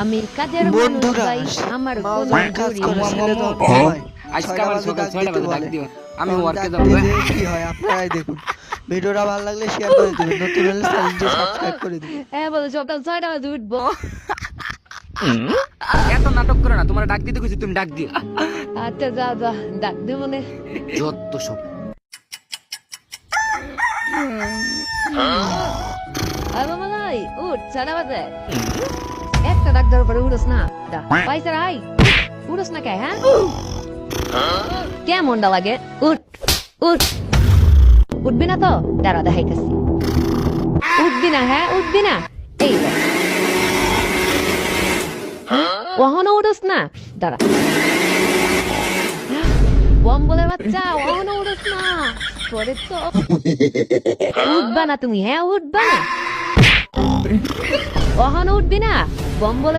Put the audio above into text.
আমি কাজের মানুষ বন্ধুরা ভাই, আমার মাও কোনো যখন কাজ জুড়ি করে নাই। ছেলে তখন ঘুমায়। আজকে 6টা আমার বাজে সকাল ডাক 6টা দিতে বাজে ডাক বলে। দিও, আমি তখন ওয়ার্কে ডাক যাবো। দিয়ে যে কি হয় আপনারাই দেখুন। ভিডিওটা ভালো লাগলে শেয়ার করে দিবেন, নতুন হলে চ্যানেলটি সাবস্ক্রাইব করে দিবেন। হ্যাঁ বলো সকাল 6টা বাজে উঠবো। এত নাটক করে না, তোমার ডাক দিতে কইছি, তুমি ডাক দিও। আচ্ছা যা যা ডাক দে মনে। যত সব আরে মামা ভাই উঠ, 6টা বাজে। একটা ডাক দেওয়ার পরে উঠোস না। পয়সা আই উঠোস না কে? হ্যাঁ কেমনটা লাগে? উঠ উঠ, উঠবি না তো? দাঁড়া দেখাইতেছি। উঠবি না? হ্যাঁ উঠবি না? এই দেখ। ওহনো উঠোস না? দাঁড়া। বম্বলের বাচ্চা, ওহনো উঠোস না? পরে তো উঠবা না তুমি? হ্যাঁ উঠবা না? ওহনো উঠবি না? বম্বলের